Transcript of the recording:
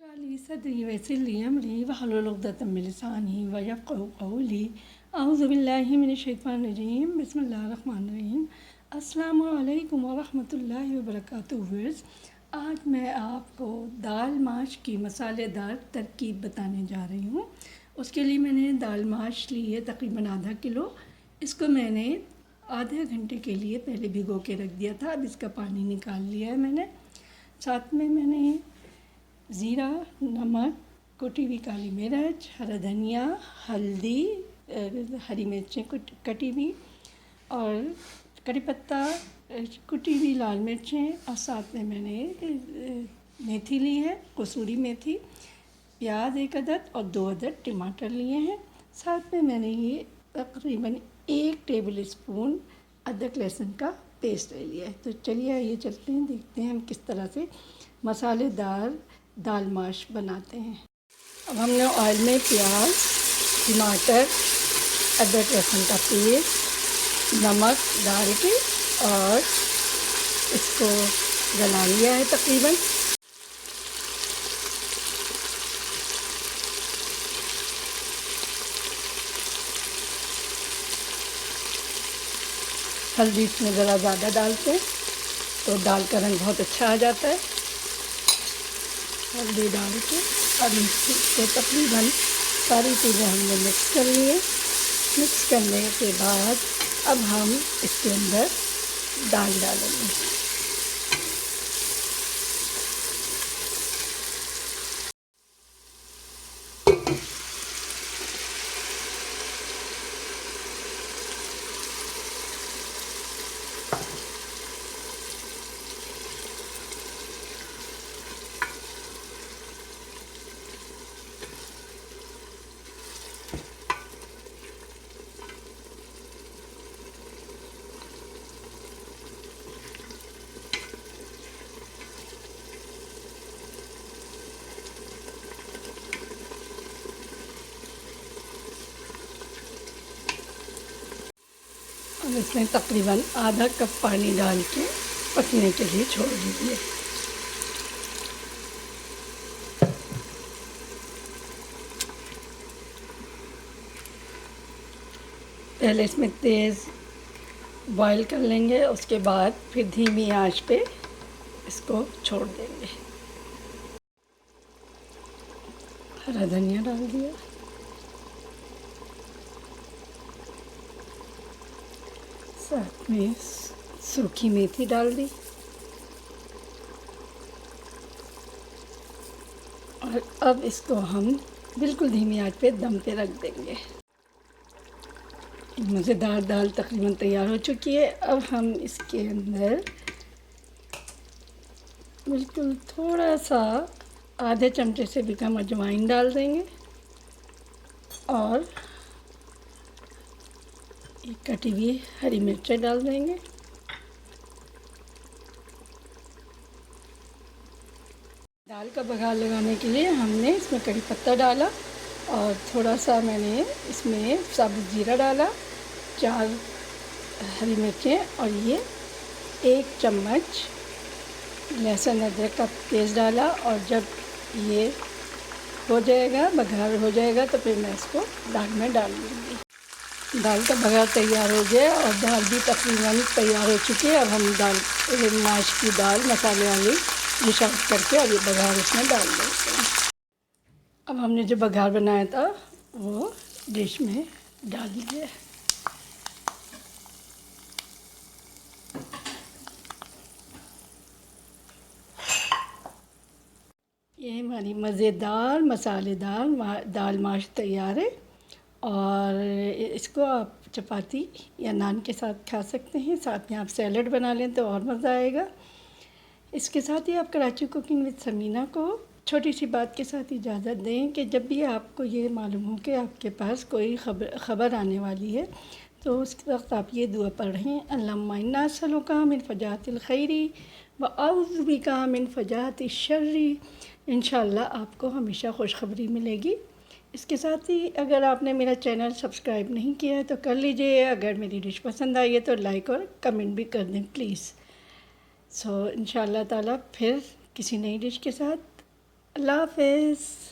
ली सदरी वयस्सिर ली अमरी वहलुल उक़दतम मिन लिसानी यफ़क़हू क़ौली अऊज़ु बिल्लाहि मिनश शैतानिर रजीम बिस्मिल्लाहिर रहमानिर रहीम अस्सलामु अलैकुम व रहमतुल्लाहि व बरकातुहू। आज मैं आपको दाल माश की मसालेदार तरकीब बताने जा रही हूँ। उसके लिए मैंने दाल माश ली है तकरीबन आधा किलो। इसको मैंने आधे घंटे के लिए पहले भिगो के रख दिया था। अब इसका पानी निकाल लिया है मैंने। साथ में मैंने ज़ीरा, नमक, कुटी हुई काली मिर्च, हरा धनिया, हल्दी, हरी मिर्चें कटी हुई और करी पत्ता, कुटी हुई लाल मिर्चें और साथ में मैंने मेथी ली है, कसूरी मेथी, प्याज एक अदद और 2 अदद टमाटर लिए हैं। साथ में मैंने ये तकरीबन 1 टेबल स्पून अदरक लहसुन का पेस्ट ले लिया है। तो चलिए आइए चलते हैं, देखते हैं हम किस तरह से मसालेदार दाल माश बनाते हैं। अब हमने ऑयल में प्याज, टमाटर, अदरक लहसुन का पेस्ट, नमक डाल के और इसको गला लिया है तकरीबन। हल्दी इसमें ज़रा ज़्यादा डालते हैं तो दाल का रंग बहुत अच्छा आ जाता है। हल्दी डाल के अब इसको तकरीबन सारी चीज़ें हमने मिक्स कर लिए। मिक्स करने के बाद अब हम इसके अंदर दाल डालेंगे। अब इसमें तकरीबन आधा कप पानी डाल के पकने के लिए छोड़ दीजिए। पहले इसमें तेज़ बॉईल कर लेंगे, उसके बाद फिर धीमी आंच पे इसको छोड़ देंगे। हरा धनिया डाल दिया, साथ में सूखी मेथी डाल दी और अब इसको हम बिल्कुल धीमी आंच पे दम पे रख देंगे। मज़ेदार दाल तकरीबन तैयार हो चुकी है। अब हम इसके अंदर बिल्कुल थोड़ा सा आधे चमचे से भी कम अजवाइन डाल देंगे और कटी हुई हरी मिर्चें डाल देंगे। दाल का बघार लगाने के लिए हमने इसमें कड़ी पत्ता डाला और थोड़ा सा मैंने इसमें साबुत ज़ीरा डाला, 4 हरी मिर्चें और ये 1 चम्मच लहसुन अदरक का पेस्ट डाला। और जब ये हो जाएगा, बघार हो जाएगा, तो फिर मैं इसको दाल में डाल दूँगी। दाल का बघार तैयार हो गया और दाल भी तकरीबन तैयार हो चुकी है। अब हम माश की दाल मसाले वाली डिश आउट करके और ये बघार इसमें डाल देते हैं। अब हमने जो बघार बनाया था वो डिश में डाल दिया। ये हमारी मज़ेदार मसालेदार दाल माश तैयार है और इसको आप चपाती या नान के साथ खा सकते हैं। साथ में आप सैलड बना लें तो और मज़ा आएगा। इसके साथ ही आप कराची कुकिंग विद समीना को छोटी सी बात के साथ इजाज़त दें कि जब भी आपको ये मालूम हो कि आपके पास कोई ख़बर आने वाली है तो उस वक्त आप ये दुआ पढ़ें, अल्लाहुम्मा इन्ना अस्सअलुका मिन फजातिल खैरी व अऊज़ु बिका मिन फजातिश शर्री। इंशाअल्लाह आपको हमेशा खुशखबरी मिलेगी। इसके साथ ही अगर आपने मेरा चैनल सब्सक्राइब नहीं किया है तो कर लीजिए। अगर मेरी डिश पसंद आई है तो लाइक और कमेंट भी कर दें प्लीज़। इंशाअल्लाह ताला फिर किसी नई डिश के साथ अल्लाह हाफ़िज़।